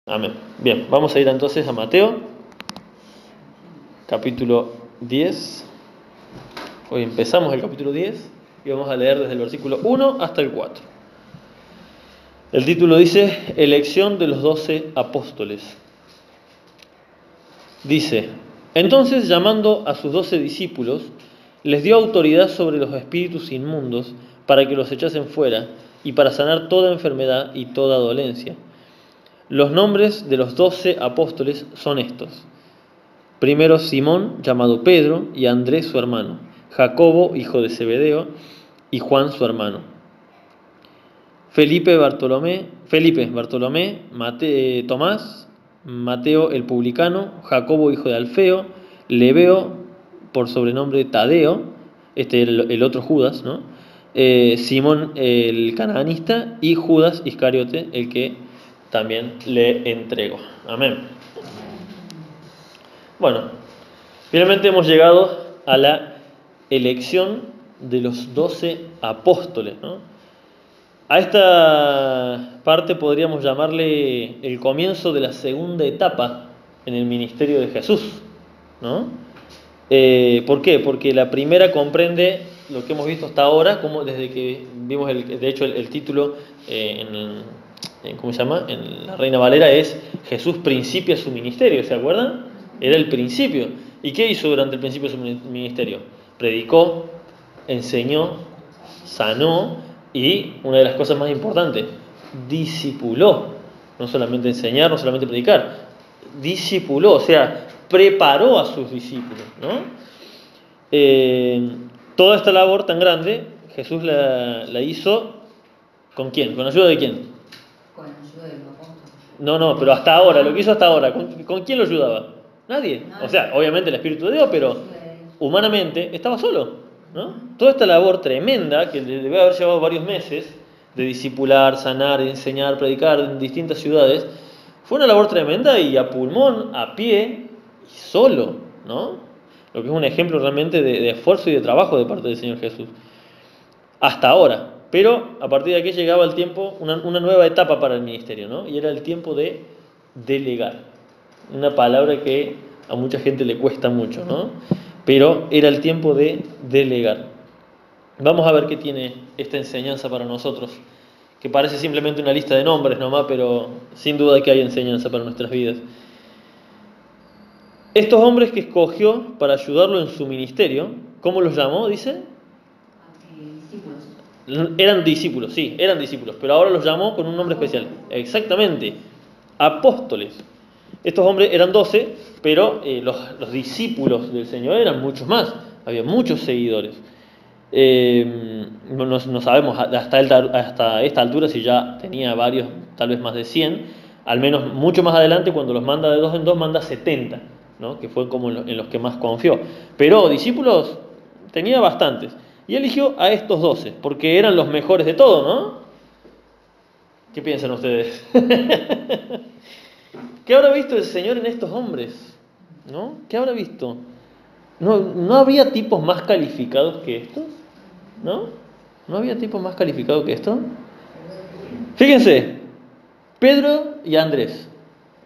Amén. Bien, vamos a ir entonces a Mateo, capítulo 10. Hoy empezamos el capítulo 10 y vamos a leer desde el versículo 1 hasta el 4. El título dice, Elección de los 12 apóstoles. Dice, entonces llamando a sus 12 discípulos, les dio autoridad sobre los espíritus inmundos para que los echasen fuera y para sanar toda enfermedad y toda dolencia. Los nombres de los 12 apóstoles son estos. Primero Simón, llamado Pedro, y Andrés su hermano, Jacobo, hijo de Zebedeo, y Juan su hermano. Felipe, Bartolomé, Tomás, Mateo el publicano, Jacobo, hijo de Alfeo, Lebeo, por sobrenombre Tadeo, el otro Judas, ¿no? Simón el canaanista y Judas Iscariote, el que también le entregó. Amén. Bueno, finalmente hemos llegado a la elección de los 12 apóstoles, ¿no? A esta parte podríamos llamarle el comienzo de la segunda etapa en el ministerio de Jesús, ¿no? ¿Por qué? Porque la primera comprende lo que hemos visto hasta ahora, como desde que vimos el título ¿cómo se llama? En la Reina Valera es Jesús principia su ministerio, ¿se acuerdan? Era el principio. ¿Y qué hizo durante el principio de su ministerio? Predicó, enseñó, sanó y, una de las cosas más importantes, discipuló. No solamente enseñar, no solamente predicar, discipuló, o sea, preparó a sus discípulos, ¿no? Toda esta labor tan grande, Jesús la hizo ¿con quién? ¿Con ayuda de quién? Con ayuda de los apóstoles. No, pero hasta ahora, lo que hizo hasta ahora, ¿con quién lo ayudaba? Nadie. O sea, obviamente el Espíritu de Dios, pero humanamente estaba solo, ¿no? Toda esta labor tremenda, que debe haber llevado varios meses, de discipular, sanar, enseñar, predicar en distintas ciudades, fue una labor tremenda y a pulmón, a pie y solo, ¿no? Lo que es un ejemplo realmente de esfuerzo y de trabajo de parte del Señor Jesús. Hasta ahora. Pero a partir de aquí llegaba el tiempo, una nueva etapa para el ministerio, ¿no? Y era el tiempo de delegar. Una palabra que a mucha gente le cuesta mucho, ¿no? Pero era el tiempo de delegar. Vamos a ver qué tiene esta enseñanza para nosotros, que parece simplemente una lista de nombres nomás, pero sin duda que hay enseñanza para nuestras vidas. Estos hombres que escogió para ayudarlo en su ministerio, ¿cómo los llamó? Dice. Eran discípulos, sí, eran discípulos, pero ahora los llamó con un nombre especial. Exactamente, apóstoles. Estos hombres eran 12, pero los discípulos del Señor eran muchos más, había muchos seguidores. No sabemos hasta esta altura si ya tenía varios, tal vez más de 100, al menos mucho más adelante cuando los manda de 2 en 2 manda 70, ¿no? Que fue como en los que más confió. Pero discípulos tenía bastantes. Y eligió a estos 12, porque eran los mejores de todo, ¿no? ¿Qué piensan ustedes? ¿Qué habrá visto el Señor en estos hombres? ¿No? ¿Qué habrá visto? ¿No había tipos más calificados que estos? ¿No? ¿No había tipos más calificados que estos? Fíjense, Pedro y Andrés,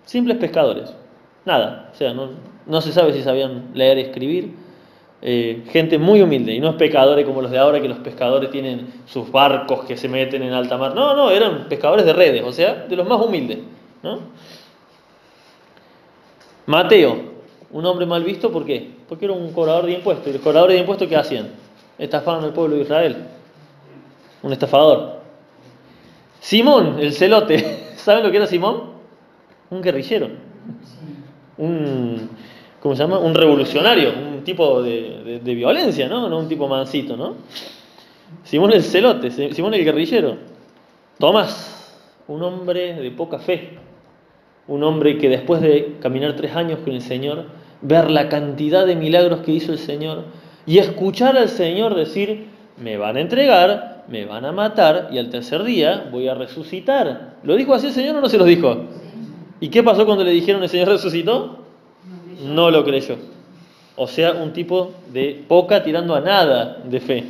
simples pescadores. Nada, o sea, no se sabe si sabían leer y escribir. Gente muy humilde, y no es pescadores como los de ahora, que los pescadores tienen sus barcos que se meten en alta mar. No, eran pescadores de redes, o sea, de los más humildes, ¿no? Mateo, un hombre mal visto, ¿por qué? Porque era un cobrador de impuestos. ¿Y los cobradores de impuestos qué hacían? Estafaron al pueblo de Israel. Un estafador. Simón, el celote. ¿Saben lo que era Simón? Un guerrillero. ¿Cómo se llama? Un revolucionario, un tipo de violencia, ¿no? No un tipo mansito, ¿no? Simón el celote, Simón el guerrillero. Tomás, un hombre de poca fe, un hombre que después de caminar 3 años con el Señor, ver la cantidad de milagros que hizo el Señor y escuchar al Señor decir, me van a entregar, me van a matar y al tercer día voy a resucitar. ¿Lo dijo así el Señor o no se lo dijo? ¿Y qué pasó cuando le dijeron el Señor resucitó? No lo creyó. O sea, un tipo de poca tirando a nada de fe.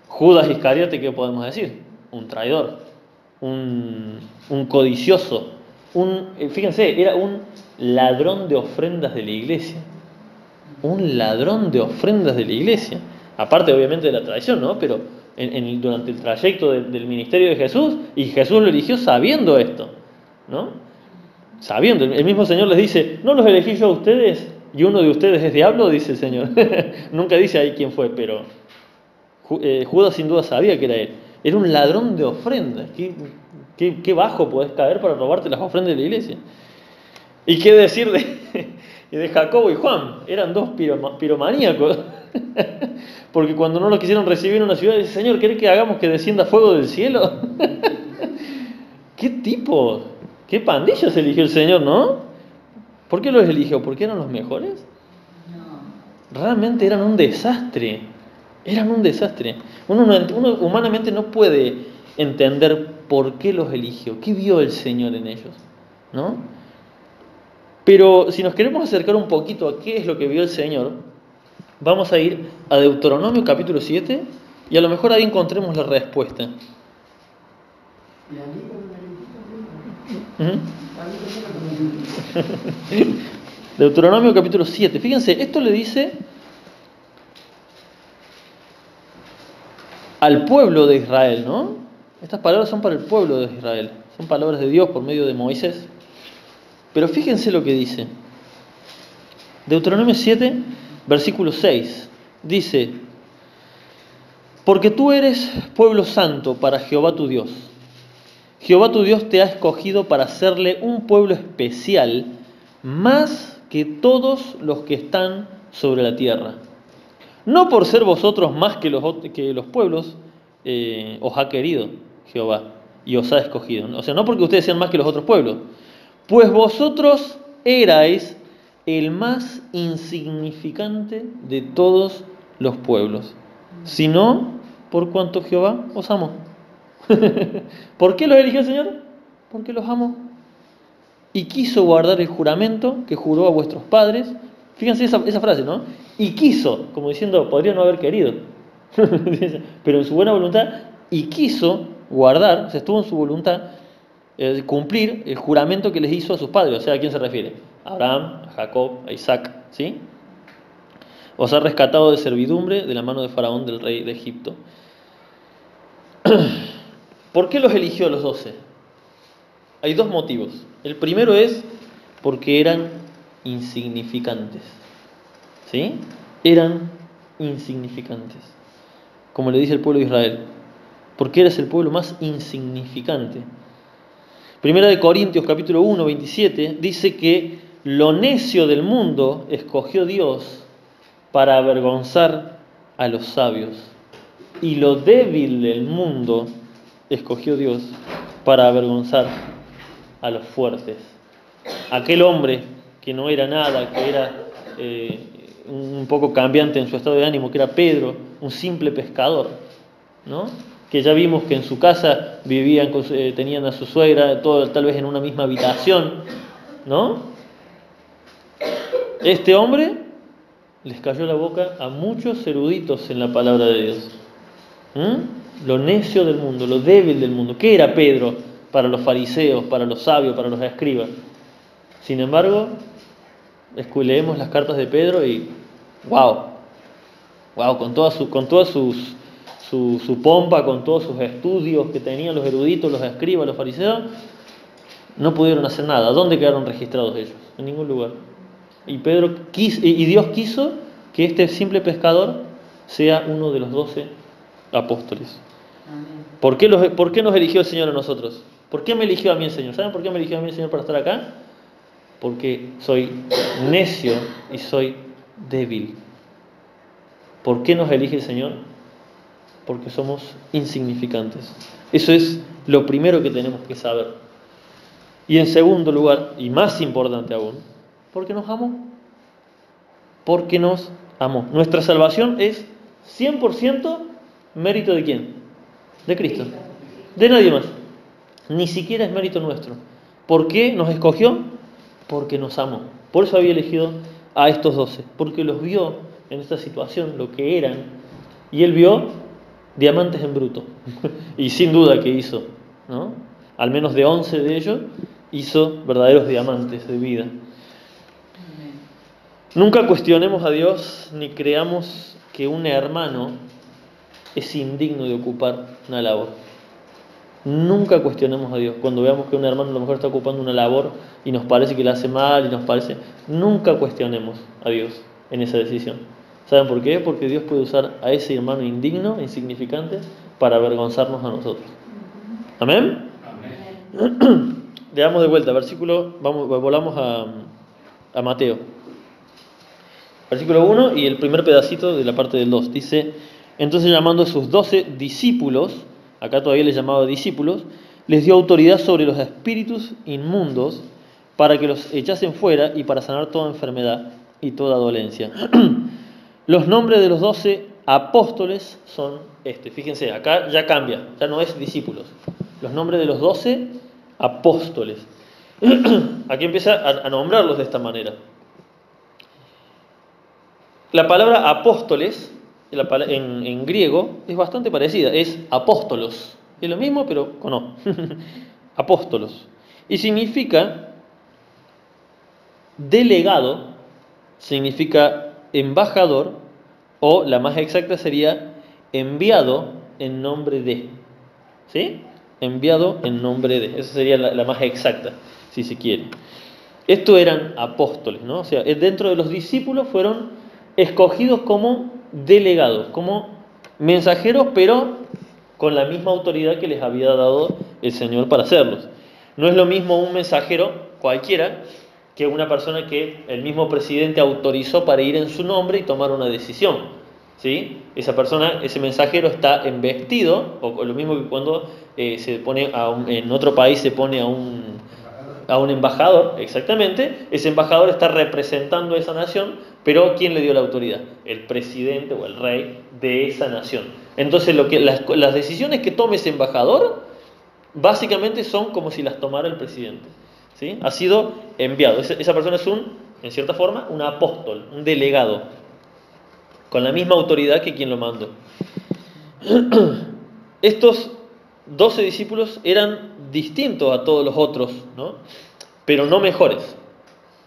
Judas Iscariote, ¿qué podemos decir? Un traidor, un codicioso, fíjense, era un ladrón de ofrendas de la iglesia. Un ladrón de ofrendas de la iglesia. Aparte, obviamente, de la traición, ¿no? Pero durante el trayecto del ministerio de Jesús, y Jesús lo eligió sabiendo esto, ¿no? Sabiendo, el mismo Señor les dice, ¿no los elegí yo a ustedes? Y uno de ustedes es diablo, dice el Señor. Nunca dice ahí quién fue, pero Judas sin duda sabía que era él. Era un ladrón de ofrendas. ¿Qué bajo podés caer para robarte las ofrendas de la iglesia? ¿Y qué decir de Jacobo y Juan? Eran dos piromaníacos. Porque cuando no los quisieron recibir en una ciudad, dice, Señor, ¿querés que hagamos que descienda fuego del cielo? ¿Qué tipo? ¿Qué pandillas eligió el Señor, no? ¿Por qué los eligió? ¿Porque eran los mejores? No. Realmente eran un desastre. Eran un desastre. Uno humanamente no puede entender por qué los eligió. ¿Qué vio el Señor en ellos? ¿No? Pero si nos queremos acercar un poquito a qué es lo que vio el Señor, vamos a ir a Deuteronomio capítulo 7 y a lo mejor ahí encontremos la respuesta. Deuteronomio capítulo 7. Fíjense, esto le dice al pueblo de Israel, ¿no? Estas palabras son para el pueblo de Israel. Son palabras de Dios por medio de Moisés. Pero fíjense lo que dice. Deuteronomio 7, versículo 6. Dice, porque tú eres pueblo santo para Jehová tu Dios. Jehová tu Dios te ha escogido para hacerle un pueblo especial, más que todos los que están sobre la tierra. No por ser vosotros más que los pueblos, os ha querido Jehová y os ha escogido. O sea, no porque ustedes sean más que los otros pueblos, pues vosotros erais el más insignificante de todos los pueblos, sino por cuanto Jehová os amó. ¿Por qué los eligió el Señor? Porque los amó. Y quiso guardar el juramento que juró a vuestros padres. Fíjense esa frase, ¿no? Y quiso, como diciendo, podría no haber querido. Pero en su buena voluntad, y quiso guardar, o sea, estuvo en su voluntad, cumplir el juramento que les hizo a sus padres. O sea, ¿a quién se refiere? A Abraham, a Jacob, a Isaac, ¿sí? Os ha rescatado de servidumbre de la mano de Faraón, del rey de Egipto. ¿Por qué los eligió a los 12? Hay dos motivos. El primero es porque eran insignificantes. ¿Sí? Eran insignificantes. Como le dice el pueblo de Israel. Porque eres el pueblo más insignificante. Primera de Corintios capítulo 1, 27 dice que lo necio del mundo escogió Dios para avergonzar a los sabios. Y lo débil del mundo escogió Dios para avergonzar a los fuertes. Aquel hombre que no era nada, que era un poco cambiante en su estado de ánimo, que era Pedro, un simple pescador, ¿no? Que ya vimos que en su casa vivían, tenían a su suegra, tal vez en una misma habitación, ¿no? Este hombre les cayó la boca a muchos eruditos en la palabra de Dios. Lo necio del mundo, lo débil del mundo. ¿Qué era Pedro para los fariseos, para los sabios, para los escribas? Sin embargo, leemos las cartas de Pedro y wow, con toda su pompa, con todos sus estudios que tenían los eruditos, los escribas, los fariseos, no pudieron hacer nada. ¿Dónde quedaron registrados ellos? En ningún lugar. Y Dios quiso que este simple pescador sea uno de los 12 apóstoles. ¿Por qué nos eligió el Señor a nosotros? ¿Por qué me eligió a mí el Señor? ¿Saben por qué me eligió a mí el Señor para estar acá? Porque soy necio y soy débil. ¿Por qué nos elige el Señor? Porque somos insignificantes. Eso es lo primero que tenemos que saber. Y en segundo lugar, y más importante aún, porque nos amó. Porque nos amó. Nuestra salvación es 100% mérito de ¿quién? De Cristo. De nadie más. Ni siquiera es mérito nuestro. ¿Por qué nos escogió? Porque nos amó. Por eso había elegido a estos 12. Porque los vio en esta situación, lo que eran. Y Él vio diamantes en bruto. Y sin duda que hizo, ¿no? Al menos de 11 de ellos, hizo verdaderos diamantes de vida. Nunca cuestionemos a Dios ni creamos que un hermano es indigno de ocupar una labor. Nunca cuestionemos a Dios. Cuando veamos que un hermano a lo mejor está ocupando una labor y nos parece que la hace mal y nos parece... Nunca cuestionemos a Dios en esa decisión. ¿Saben por qué? Porque Dios puede usar a ese hermano indigno, insignificante, para avergonzarnos a nosotros. ¿Amén? Amén. Le damos de vuelta, versículo, volamos a Mateo. Versículo 1 y el primer pedacito de la parte del 2. Dice, entonces llamando a sus 12 discípulos, acá todavía les llamaba discípulos, les dio autoridad sobre los espíritus inmundos para que los echasen fuera y para sanar toda enfermedad y toda dolencia. Los nombres de los 12 apóstoles son Fíjense, acá ya cambia, ya no es discípulos. Los nombres de los 12 apóstoles. Aquí empieza a nombrarlos de esta manera. La palabra apóstoles, en griego, es bastante parecida. Es apóstolos. Es lo mismo, pero con O. Apóstolos. Y significa delegado, significa embajador, o la más exacta sería enviado en nombre de. ¿Sí? Enviado en nombre de. Esa sería la más exacta, si se quiere. Estos eran apóstoles, ¿no? O sea, dentro de los discípulos fueron escogidos como delegados, como mensajeros, pero con la misma autoridad que les había dado el Señor para hacerlos. No es lo mismo un mensajero cualquiera que una persona que el mismo presidente autorizó para ir en su nombre y tomar una decisión. ¿Sí? Esa persona, ese mensajero está embestido, o lo mismo que cuando se pone en otro país se pone a un embajador, exactamente. Ese embajador está representando a esa nación, pero ¿quién le dio la autoridad? El presidente o el rey de esa nación. Entonces las decisiones que tome ese embajador básicamente son como si las tomara el presidente. ¿Sí? Ha sido enviado. Esa persona es en cierta forma, un apóstol, un delegado, con la misma autoridad que quien lo mandó. Estos 12 discípulos eran distintos a todos los otros, ¿no? Pero no mejores,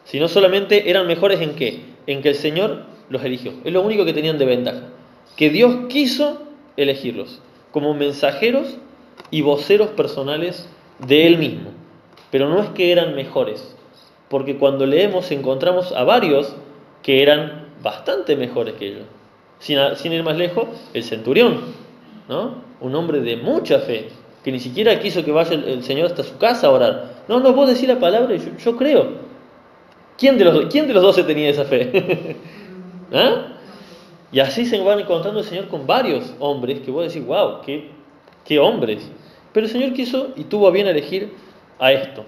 sino solamente eran mejores ¿en qué? En que el Señor los eligió. Es lo único que tenían de ventaja, que Dios quiso elegirlos como mensajeros y voceros personales de Él mismo. Pero no es que eran mejores, porque cuando leemos encontramos a varios que eran bastante mejores que ellos. Sin ir más lejos, el centurión, ¿no? Un hombre de mucha fe, que ni siquiera quiso que vaya el Señor hasta su casa a orar. No, vos decís la palabra y yo creo. ¿Quién de los 12 tenía esa fe? ¿Ah? Y así se van encontrando el Señor con varios hombres que vos decís, wow, qué hombres. Pero el Señor quiso y tuvo a bien elegir a estos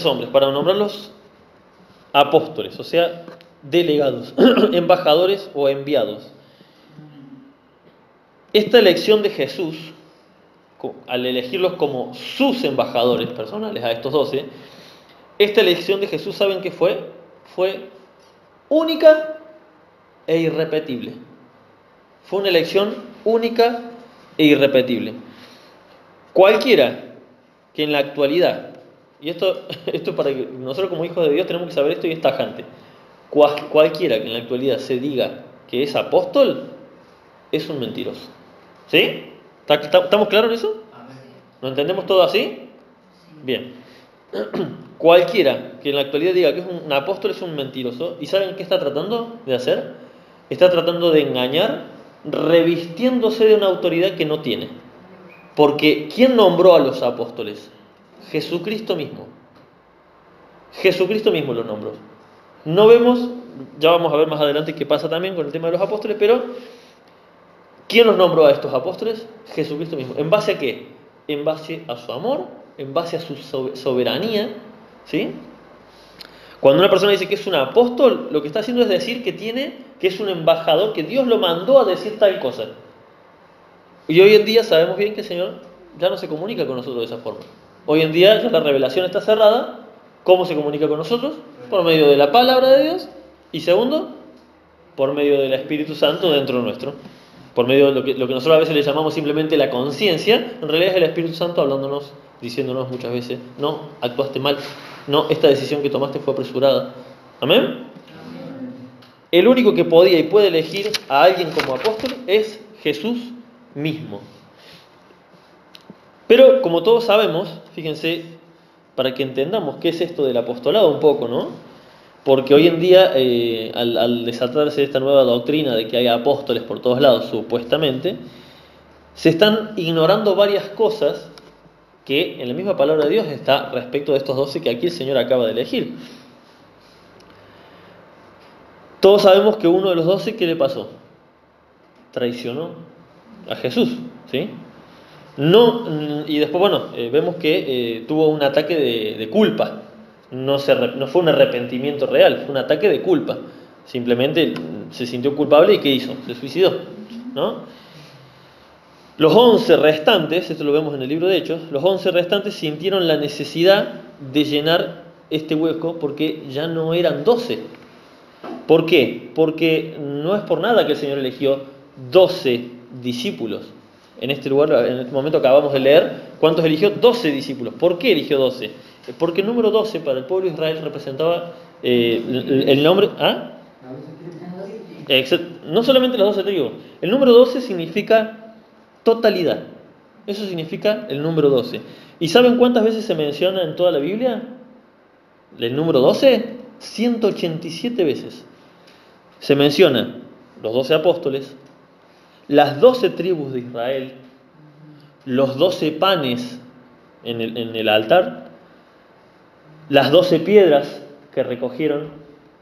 hombres, para nombrarlos apóstoles, o sea, delegados, embajadores o enviados. Esta elección de Jesús, al elegirlos como sus embajadores personales a estos 12, esta elección de Jesús, ¿saben qué fue? Fue única e irrepetible. Fue una elección única e irrepetible. Cualquiera que en la actualidad, y esto para que nosotros como hijos de Dios tenemos que saber esto y es tajante, cualquiera que en la actualidad se diga que es apóstol, es un mentiroso. ¿Sí? ¿Estamos claros en eso? ¿Lo entendemos todo así? Bien. Cualquiera que en la actualidad diga que es un apóstol es un mentiroso. ¿Y saben qué está tratando de hacer? Está tratando de engañar, revistiéndose de una autoridad que no tiene. Porque ¿quién nombró a los apóstoles? Jesucristo mismo. Jesucristo mismo los nombró. No vemos, ya vamos a ver más adelante qué pasa también con el tema de los apóstoles, pero ¿quién los nombró a estos apóstoles? Jesucristo mismo. ¿En base a qué? En base a su amor, en base a su soberanía, ¿sí? Cuando una persona dice que es un apóstol, lo que está haciendo es decir que es un embajador, que Dios lo mandó a decir tal cosa. Y hoy en día sabemos bien que el Señor ya no se comunica con nosotros de esa forma. Hoy en día ya la revelación está cerrada. ¿Cómo se comunica con nosotros? Por medio de la palabra de Dios. Y segundo, por medio del Espíritu Santo dentro nuestro. Por medio de lo que nosotros a veces le llamamos simplemente la conciencia, en realidad es el Espíritu Santo hablándonos diciéndonos muchas veces, no, actuaste mal, no, esta decisión que tomaste fue apresurada. ¿Amén? El único que podía y puede elegir a alguien como apóstol es Jesús mismo. Pero como todos sabemos, fíjense, para que entendamos qué es esto del apostolado un poco, ¿no? Porque hoy en día, al desatarse esta nueva doctrina de que hay apóstoles por todos lados, supuestamente, se están ignorando varias cosas que en la misma palabra de Dios está respecto de estos 12 que aquí el Señor acaba de elegir. Todos sabemos que uno de los 12, ¿qué le pasó? Traicionó a Jesús, ¿sí? No, y después, bueno, vemos que tuvo un ataque de culpa. No fue un arrepentimiento real, fue un ataque de culpa. Simplemente se sintió culpable y ¿qué hizo? Se suicidó, ¿no? Los 11 restantes, esto lo vemos en el libro de Hechos, los 11 restantes sintieron la necesidad de llenar este hueco porque ya no eran 12. ¿Por qué? Porque no es por nada que el Señor eligió 12 discípulos. En este lugar, en este momento acabamos de leer, ¿cuántos eligió? 12 discípulos. ¿Por qué eligió 12? Porque el número 12 para el pueblo de Israel representaba el nombre... ¿Ah? No solamente las 12 tribus. El número 12 significa totalidad. Eso significa el número 12. ¿Y saben cuántas veces se menciona en toda la Biblia el número 12? 187 veces. Se menciona los 12 apóstoles, las 12 tribus de Israel, los 12 panes en el altar, las 12 piedras que recogieron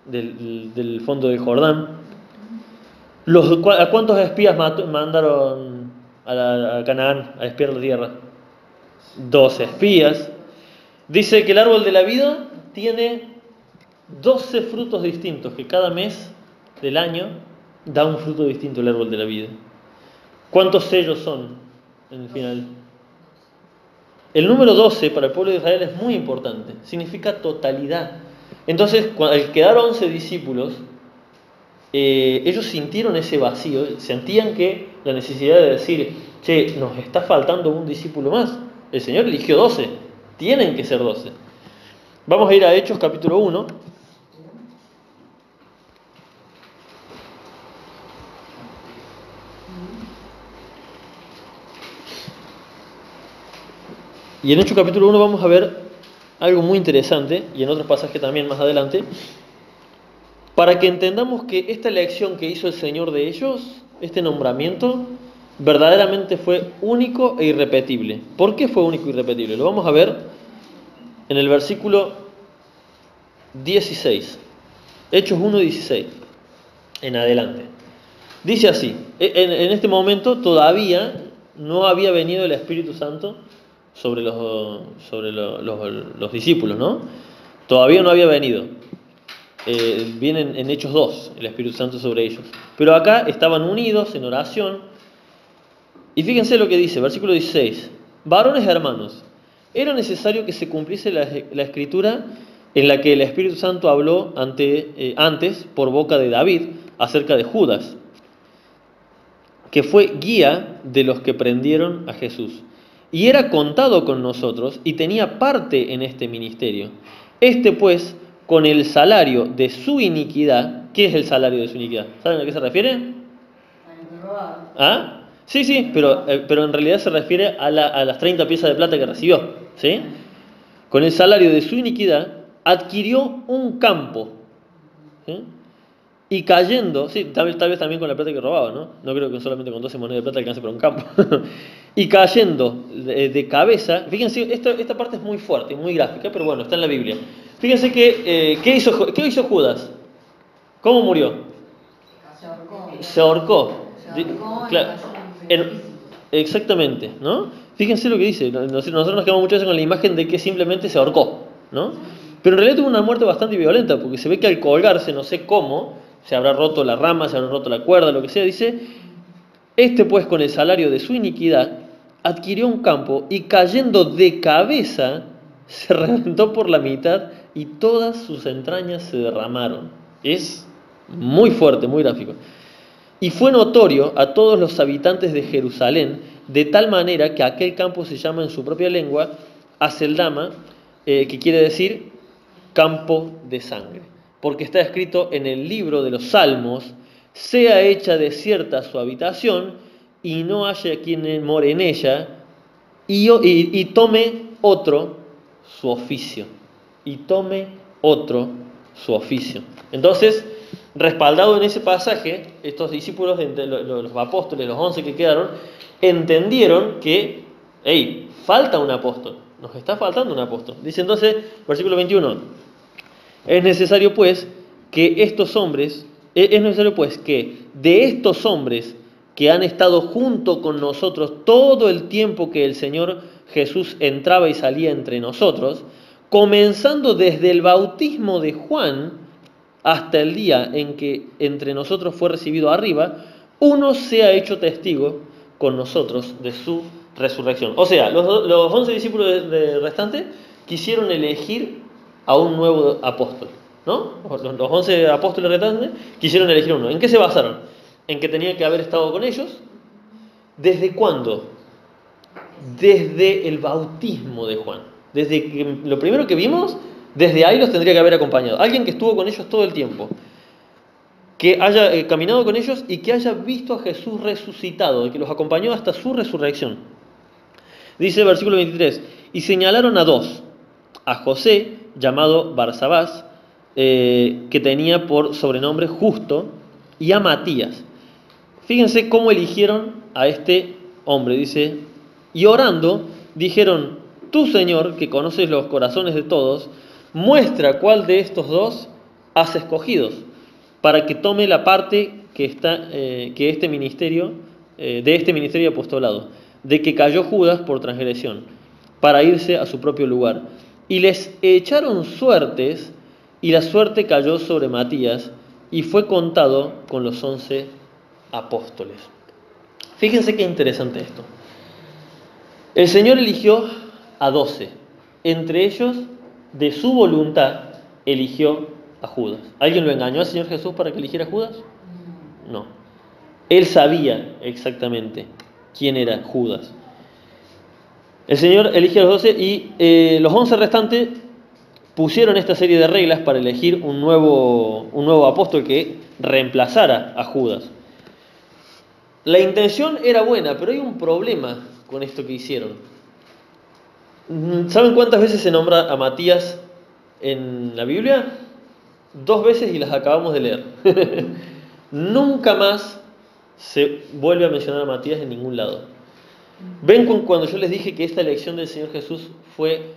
del fondo del Jordán. ¿A cuántos espías mandaron a Canaán a espiar la tierra? 12 espías. Dice que el árbol de la vida tiene 12 frutos distintos, que cada mes del año da un fruto distinto el árbol de la vida. ¿Cuántos sellos son en el final? El número 12 para el pueblo de Israel es muy importante, significa totalidad. Entonces, al quedar 11 discípulos, ellos sintieron ese vacío, sentían que la necesidad de decir, che, nos está faltando un discípulo más. El Señor eligió 12, tienen que ser 12. Vamos a ir a Hechos capítulo 1. Y en Hechos capítulo 1 vamos a ver algo muy interesante, y en otros pasajes también más adelante, para que entendamos que esta elección que hizo el Señor de ellos, este nombramiento, verdaderamente fue único e irrepetible. ¿Por qué fue único e irrepetible? Lo vamos a ver en el versículo 16. Hechos 1:16 en adelante. Dice así, en este momento todavía no había venido el Espíritu Santo sobre los discípulos, ¿no? Todavía no había venido. Viene en Hechos 2, el Espíritu Santo sobre ellos. Pero acá estaban unidos en oración. Y fíjense lo que dice, versículo 16. Varones hermanos, era necesario que se cumpliese la escritura en la que el Espíritu Santo habló antes por boca de David acerca de Judas, que fue guía de los que prendieron a Jesús. Y era contado con nosotros y tenía parte en este ministerio. Este pues, con el salario de su iniquidad. ¿Qué es el salario de su iniquidad? ¿Saben a qué se refiere? ¿Ah? Sí, pero en realidad se refiere a las 30 piezas de plata que recibió, ¿sí? Con el salario de su iniquidad adquirió un campo, ¿sí? Y cayendo, sí, tal vez también con la plata que robaba, ¿no? No creo que solamente con 12 monedas de plata alcance para un campo. Y cayendo de cabeza, fíjense, esta parte es muy fuerte y muy gráfica, pero bueno, está en la Biblia. Fíjense que, ¿qué hizo Judas? ¿Cómo murió? Se ahorcó. Claro. Exactamente, ¿no? Fíjense lo que dice. Nosotros nos quedamos muchas veces con la imagen de que simplemente se ahorcó, ¿no? Pero en realidad tuvo una muerte bastante violenta, porque se ve que al colgarse, no sé cómo, se habrá roto la rama, se habrá roto la cuerda, lo que sea, dice, este pues con el salario de su iniquidad adquirió un campo y cayendo de cabeza se reventó por la mitad y todas sus entrañas se derramaron. Es muy fuerte, muy gráfico. Y fue notorio a todos los habitantes de Jerusalén, de tal manera que aquel campo se llama en su propia lengua Aceldama, que quiere decir campo de sangre. Porque está escrito en el libro de los Salmos: sea hecha desierta su habitación y no haya quien more en ella, y tome otro su oficio. Y tome otro su oficio. Entonces, respaldado en ese pasaje, estos discípulos, los apóstoles, los 11 que quedaron, entendieron que, hey, falta un apóstol, nos está faltando un apóstol. Dice entonces, versículo 21, es necesario pues que de estos hombres que han estado junto con nosotros todo el tiempo que el Señor Jesús entraba y salía entre nosotros, comenzando desde el bautismo de Juan hasta el día en que entre nosotros fue recibido arriba, uno se ha hecho testigo con nosotros de su resurrección. O sea, los 11 discípulos restantes quisieron elegir a un nuevo apóstol, ¿no? Los 11 apóstoles restantes quisieron elegir uno. ¿En qué se basaron? En que tenía que haber estado con ellos. ¿Desde cuándo? Desde el bautismo de Juan. Desde que, lo primero que vimos, desde ahí los tendría que haber acompañado. Alguien que estuvo con ellos todo el tiempo, que haya caminado con ellos y que haya visto a Jesús resucitado, y que los acompañó hasta su resurrección. Dice el versículo 23, y señalaron a dos, a José, llamado Barsabás, que tenía por sobrenombre Justo, y a Matías. Fíjense cómo eligieron a este hombre. Dice, y orando, dijeron: tú, Señor, que conoces los corazones de todos, muestra cuál de estos dos has escogido, para que tome la parte de este ministerio de apostolado, de que cayó Judas por transgresión, para irse a su propio lugar. Y les echaron suertes, y la suerte cayó sobre Matías, y fue contado con los 11 apóstoles. Fíjense qué interesante esto. El Señor eligió a 12. Entre ellos, de su voluntad, eligió a Judas. ¿Alguien lo engañó al Señor Jesús para que eligiera a Judas? No. Él sabía exactamente quién era Judas. El Señor elige a los 12 y los 11 restantes pusieron esta serie de reglas para elegir un nuevo apóstol que reemplazara a Judas. La intención era buena, pero hay un problema con esto que hicieron. ¿Saben cuántas veces se nombra a Matías en la Biblia? 2 veces y las acabamos de leer. Nunca más se vuelve a mencionar a Matías en ningún lado. ¿Ven cuando yo les dije que esta elección del Señor Jesús fue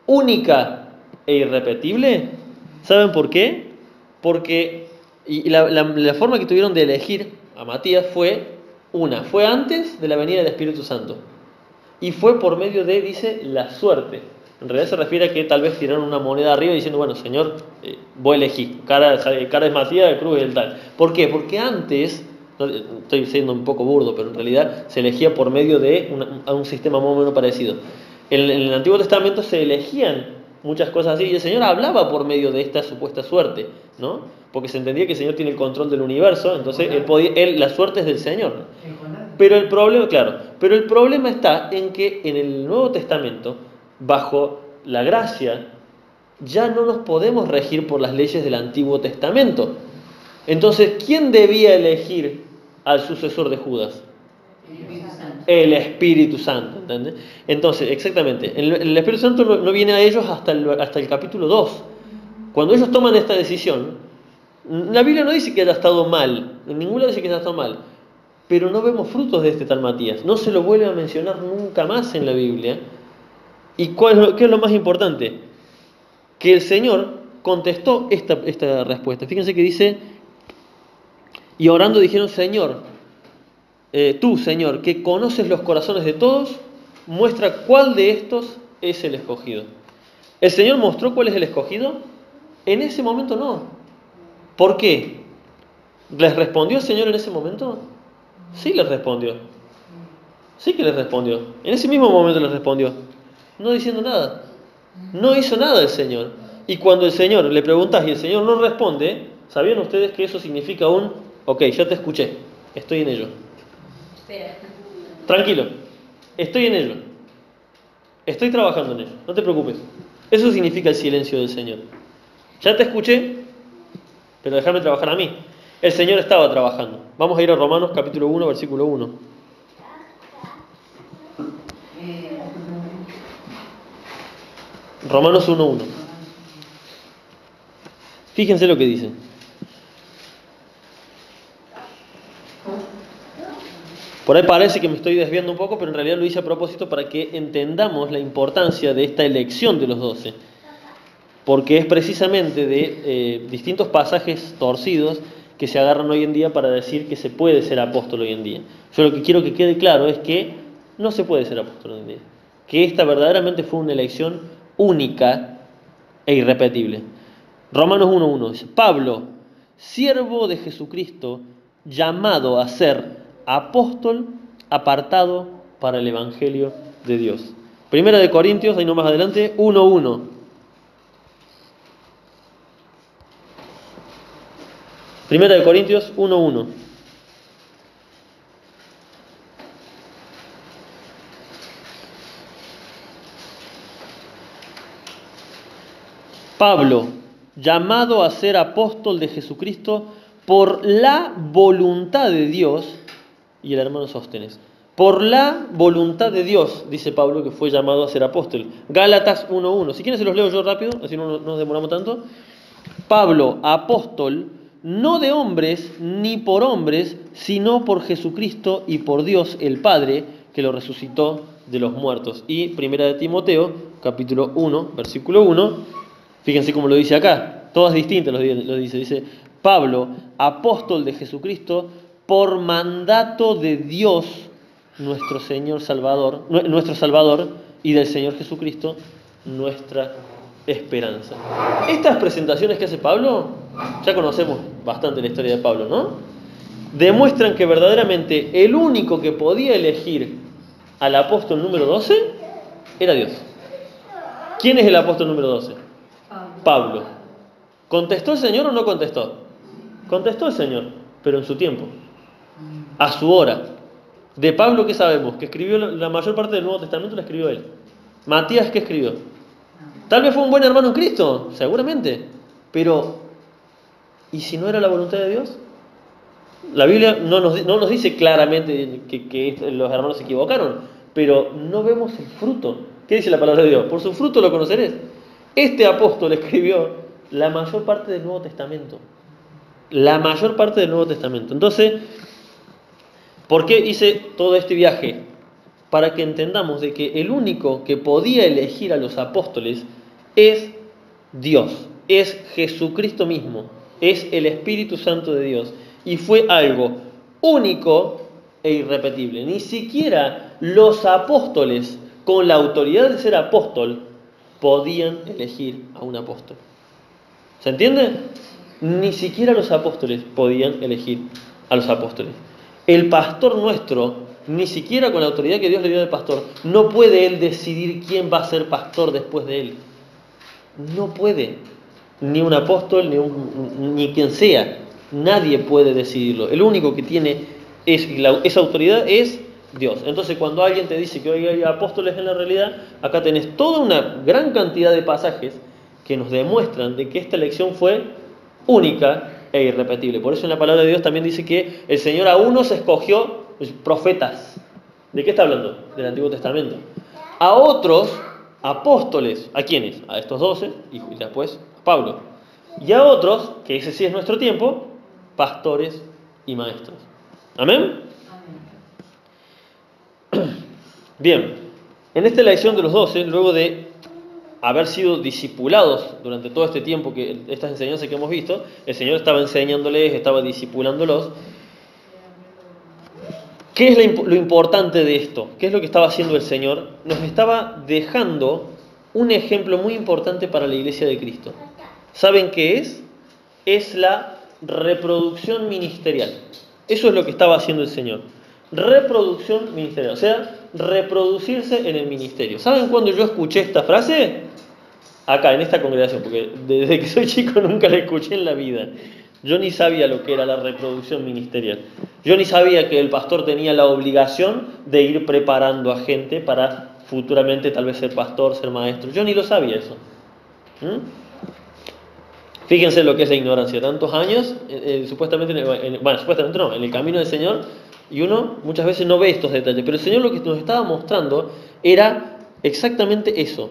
única e irrepetible? ¿Saben por qué? Porque la forma que tuvieron de elegir a Matías fue antes de la venida del Espíritu Santo. Y fue por medio de, dice, la suerte. En realidad se refiere a que tal vez tiraron una moneda arriba diciendo: bueno, Señor, voy a elegir. Cara es Matías, cruz es el tal. ¿Por qué? Porque antes, estoy siendo un poco burdo, pero en realidad se elegía por medio de un sistema más o menos parecido. En el Antiguo Testamento se elegían muchas cosas así, y el Señor hablaba por medio de esta supuesta suerte, ¿no? Porque se entendía que el Señor tiene el control del universo, entonces la suerte es del Señor. Pero el problema está en que en el Nuevo Testamento, bajo la gracia, ya no nos podemos regir por las leyes del Antiguo Testamento. Entonces, ¿quién debía elegir al sucesor de Judas? El Espíritu Santo, ¿entendés? Entonces, exactamente, el Espíritu Santo no viene a ellos hasta el capítulo 2. Cuando ellos toman esta decisión, la Biblia no dice que haya estado mal, en ningún lado dice que haya estado mal, pero no vemos frutos de este tal Matías. No se lo vuelve a mencionar nunca más en la Biblia. ¿Y qué es lo más importante? Que el Señor contestó esta respuesta. Fíjense que dice: y orando dijeron: Señor, tú, Señor, que conoces los corazones de todos, muestra cuál de estos es el escogido. ¿El Señor mostró cuál es el escogido? En ese momento no. ¿Por qué? ¿Les respondió el Señor en ese momento? Sí les respondió. Sí que les respondió. En ese mismo momento les respondió. No diciendo nada. No hizo nada el Señor. Y cuando el Señor le preguntas y el Señor no responde, ¿sabían ustedes que eso significa ok, ya te escuché, estoy en ello? Espera. Tranquilo, estoy en ello. Estoy trabajando en ello, no te preocupes. Eso significa el silencio del Señor. Ya te escuché, pero déjame trabajar a mí. El Señor estaba trabajando. Vamos a ir a Romanos capítulo 1, versículo 1. Romanos 1:1. Fíjense lo que dice. Por ahí parece que me estoy desviando un poco, pero en realidad lo hice a propósito para que entendamos la importancia de esta elección de los 12. Porque es precisamente de distintos pasajes torcidos que se agarran hoy en día para decir que se puede ser apóstol hoy en día. Yo lo que quiero que quede claro es que no se puede ser apóstol hoy en día. Que esta verdaderamente fue una elección única e irrepetible. Romanos 1:1 dice: Pablo, siervo de Jesucristo, llamado a ser apóstol, apartado para el Evangelio de Dios. Primera de Corintios, ahí no más adelante, 1:1. Primera de Corintios 1:1. Pablo, llamado a ser apóstol de Jesucristo por la voluntad de Dios, y el hermano Sóstenes. Por la voluntad de Dios, dice Pablo, que fue llamado a ser apóstol. Gálatas 1:1. Si quieren se los leo yo rápido, así no nos demoramos tanto. Pablo, apóstol, no de hombres ni por hombres, sino por Jesucristo y por Dios el Padre, que lo resucitó de los muertos. Y primera de Timoteo, capítulo 1, versículo 1. Fíjense cómo lo dice acá, todas distintas lo dice. Dice: Pablo, apóstol de Jesucristo, por mandato de Dios, nuestro Salvador, y del Señor Jesucristo, nuestra esperanza. Estas presentaciones que hace Pablo, ya conocemos bastante la historia de Pablo, ¿no? Demuestran que verdaderamente el único que podía elegir al apóstol número 12 era Dios. ¿Quién es el apóstol número 12? Pablo. ¿Contestó el Señor o no contestó? Contestó el Señor, pero en su tiempo, a su hora. De Pablo, ¿qué sabemos? Que escribió la mayor parte del Nuevo Testamento, la escribió él. Matías, ¿qué escribió? Tal vez fue un buen hermano en Cristo, seguramente. Pero, ¿y si no era la voluntad de Dios? La Biblia no nos dice claramente que los hermanos se equivocaron, pero no vemos el fruto. ¿Qué dice la palabra de Dios? Por su fruto lo conoceréis. Este apóstol escribió la mayor parte del Nuevo Testamento. La mayor parte del Nuevo Testamento. Entonces, ¿por qué hice todo este viaje? Para que entendamos de que el único que podía elegir a los apóstoles es Dios, es Jesucristo mismo, es el Espíritu Santo de Dios. Y fue algo único e irrepetible. Ni siquiera los apóstoles, con la autoridad de ser apóstol, podían elegir a un apóstol. ¿Se entiende? Ni siquiera los apóstoles podían elegir a los apóstoles. El pastor nuestro, ni siquiera con la autoridad que Dios le dio al pastor, no puede él decidir quién va a ser pastor después de él. No puede. Ni un apóstol, ni quien sea. Nadie puede decidirlo. El único que tiene esa autoridad es Dios. Entonces, cuando alguien te dice que hoy hay apóstoles en la realidad, acá tenés toda una gran cantidad de pasajes que nos demuestran de que esta elección fue única e irrepetible. Por eso en la palabra de Dios también dice que el Señor a unos escogió profetas. ¿De qué está hablando? Del Antiguo Testamento. A otros apóstoles. ¿A quiénes? A estos 12 y después a Pablo. Y a otros, que ese sí es nuestro tiempo, pastores y maestros. ¿Amén? Bien, en esta elección de los 12, luego de haber sido discipulados durante todo este tiempo, que estas enseñanzas que hemos visto, el Señor estaba enseñándoles, estaba discipulándolos. ¿Qué es lo importante de esto? ¿Qué es lo que estaba haciendo el Señor? Nos estaba dejando un ejemplo muy importante para la iglesia de Cristo. ¿Saben qué es? Es la reproducción ministerial. Eso es lo que estaba haciendo el Señor. Reproducción ministerial, o sea, reproducirse en el ministerio. ¿Saben cuándo yo escuché esta frase? Acá, en esta congregación, porque desde que soy chico nunca la escuché en la vida. Yo ni sabía lo que era la reproducción ministerial. Yo ni sabía que el pastor tenía la obligación de ir preparando a gente para futuramente tal vez ser pastor, ser maestro. Yo ni lo sabía eso. ¿Mm? Fíjense lo que es la ignorancia. Tantos años, supuestamente, supuestamente no, en el camino del Señor, y uno muchas veces no ve estos detalles. Pero el Señor lo que nos estaba mostrando era exactamente eso.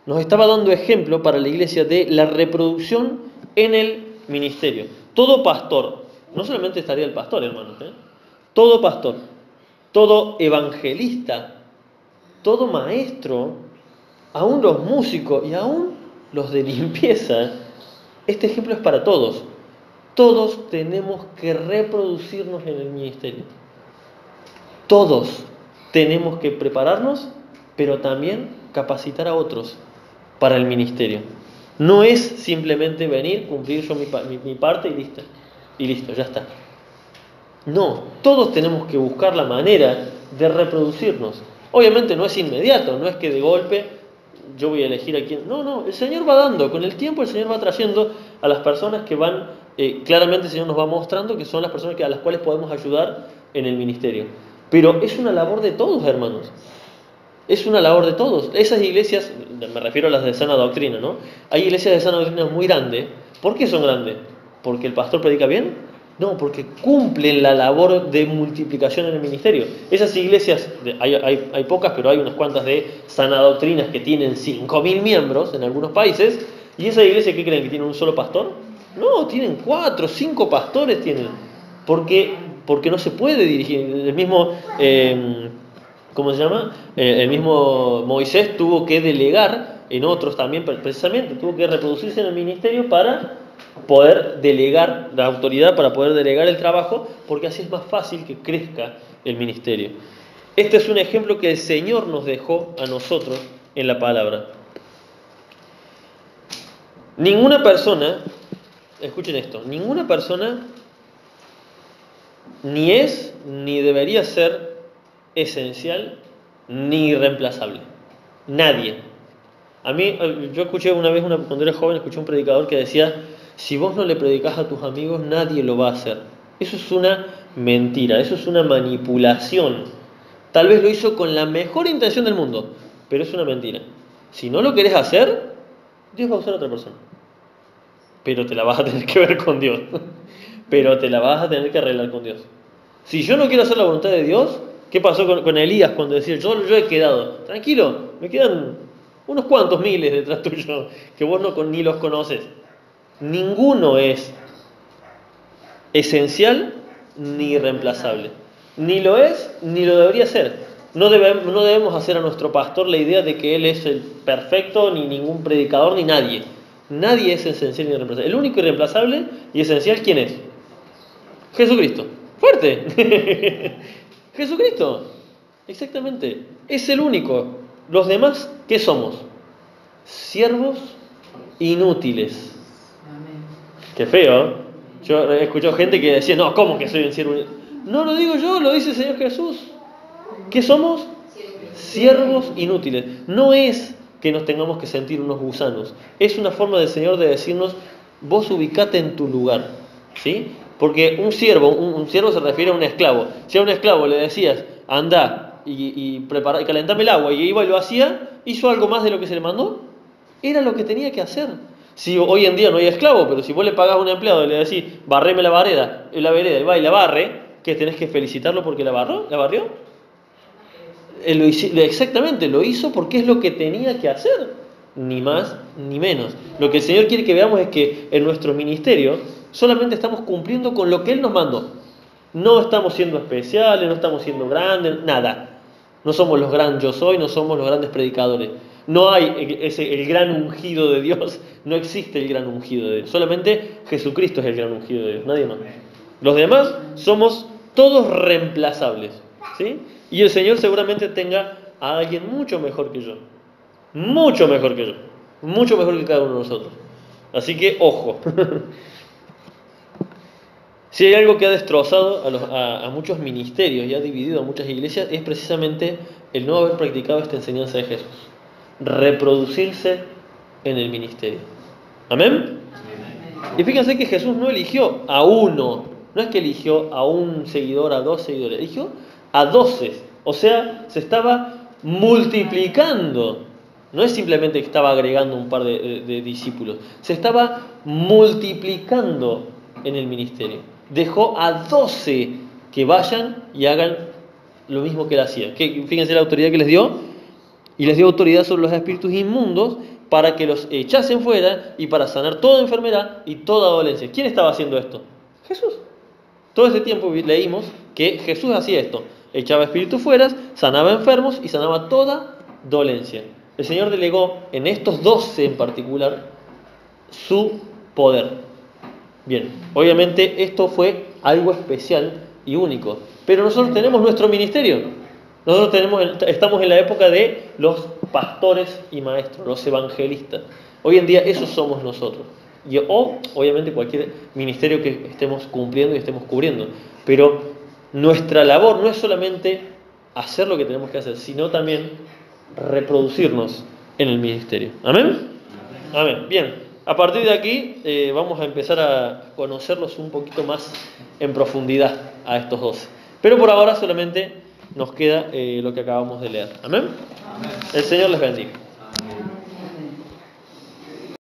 Nos estaba dando ejemplo para la iglesia de la reproducción en el ministerio. Todo pastor, no solamente estaría el pastor, hermanos, todo pastor, todo evangelista, todo maestro, aún los músicos y aún los de limpieza, este ejemplo es para todos. Todos tenemos que reproducirnos en el ministerio. Todos tenemos que prepararnos, pero también capacitar a otros para el ministerio. No es simplemente venir, cumplir yo mi parte y listo, ya está. No, todos tenemos que buscar la manera de reproducirnos. Obviamente no es inmediato, no es que de golpe yo voy a elegir a quién. No, el Señor va dando, con el tiempo el Señor va trayendo a las personas que van, claramente el Señor nos va mostrando que son las personas a las cuales podemos ayudar en el ministerio. Pero es una labor de todos, hermanos. Es una labor de todos. Esas iglesias, me refiero a las de sana doctrina, ¿no? Hay iglesias de sana doctrina muy grandes. ¿Por qué son grandes? ¿Porque el pastor predica bien? No, porque cumplen la labor de multiplicación en el ministerio. Esas iglesias, hay pocas, pero hay unas cuantas de sana doctrinas que tienen 5.000 miembros en algunos países. ¿Y esa iglesia qué creen? ¿Que tiene un solo pastor? No, tienen 4, 5 pastores tienen. Porque no se puede dirigir. El mismo... ¿cómo se llama? El mismo Moisés tuvo que delegar en otros también, precisamente, tuvo que reproducirse en el ministerio para poder delegar la autoridad, para poder delegar el trabajo, porque así es más fácil que crezca el ministerio. Este es un ejemplo que el Señor nos dejó a nosotros en la palabra. Ninguna persona, escuchen esto, ninguna persona ni es ni debería ser esencial ni irreemplazable. Nadie. A mí, yo escuché una vez, cuando era joven, escuché un predicador que decía: si vos no le predicás a tus amigos, nadie lo va a hacer. Eso es una mentira, eso es una manipulación. Tal vez lo hizo con la mejor intención del mundo, pero es una mentira. Si no lo querés hacer, Dios va a usar a otra persona. Pero te la vas a tener que ver con Dios. Pero te la vas a tener que arreglar con Dios. Si yo no quiero hacer la voluntad de Dios, ¿qué pasó con Elías cuando decía: yo he quedado? Tranquilo, me quedan unos cuantos miles detrás tuyo que vos ni los conoces. Ninguno es esencial ni irreemplazable. Ni lo es, ni lo debería ser. No debemos hacer a nuestro pastor la idea de que él es el perfecto, ni ningún predicador, ni nadie. Nadie es esencial ni irreemplazable. El único irreemplazable y esencial, ¿quién es? Jesucristo. ¡Fuerte! Jesucristo. Exactamente. Es el único. Los demás, ¿qué somos? Siervos inútiles. Amén. Qué feo, ¿eh? Yo he escuchado gente que decía: no, ¿cómo que soy un siervo inútil? No lo digo yo, lo dice el Señor Jesús. ¿Qué somos? Siervos inútiles. No es que nos tengamos que sentir unos gusanos. Es una forma del Señor de decirnos: vos ubicate en tu lugar. ¿Sí? Porque un siervo se refiere a un esclavo. Si a un esclavo le decías: anda y calentame el agua, y iba y lo hacía, ¿hizo algo más de lo que se le mandó? Era lo que tenía que hacer. Si hoy en día no hay esclavo, pero si vos le pagás a un empleado y le decís: barreme la vereda, y va y la barre, ¿qué tenés que felicitarlo porque la barrió? Exactamente, lo hizo porque es lo que tenía que hacer, ni más ni menos. Lo que el Señor quiere que veamos es que en nuestro ministerio solamente estamos cumpliendo con lo que Él nos mandó. No estamos siendo especiales, no estamos siendo grandes, nada. No somos los grandes yo soy, no somos los grandes predicadores. No hay el gran ungido de Dios, no existe el gran ungido de Dios. Solamente Jesucristo es el gran ungido de Dios, nadie más. Los demás somos todos reemplazables, ¿sí? Y el Señor seguramente tenga a alguien mucho mejor que yo. Mucho mejor que yo. Mucho mejor que cada uno de nosotros. Así que, ojo. Si hay algo que ha destrozado a muchos ministerios y ha dividido a muchas iglesias, es precisamente el no haber practicado esta enseñanza de Jesús. Reproducirse en el ministerio. ¿Amén? Y fíjense que Jesús no eligió a uno. No es que eligió a un seguidor, a 2 seguidores. Eligió a 12. O sea, se estaba multiplicando. No es simplemente que estaba agregando un par de discípulos, se estaba multiplicando en el ministerio. Dejó a 12 que vayan y hagan lo mismo que él hacía. Fíjense la autoridad que les dio, y les dio autoridad sobre los espíritus inmundos para que los echasen fuera y para sanar toda enfermedad y toda dolencia. ¿Quién estaba haciendo esto? Jesús. Todo este tiempo leímos que Jesús hacía esto. Echaba espíritus fuera, sanaba enfermos y sanaba toda dolencia. El Señor delegó en estos 12 en particular su poder. Bien, obviamente esto fue algo especial y único. Pero nosotros tenemos nuestro ministerio. Nosotros estamos en la época de los pastores y maestros, los evangelistas. Hoy en día esos somos nosotros. O obviamente cualquier ministerio que estemos cumpliendo y estemos cubriendo. Pero nuestra labor no es solamente hacer lo que tenemos que hacer, sino también reproducirnos en el ministerio. ¿Amén? Amén. Bien, a partir de aquí vamos a empezar a conocerlos un poquito más en profundidad a estos 12. Pero por ahora solamente nos queda lo que acabamos de leer. ¿Amén? El Señor les bendiga.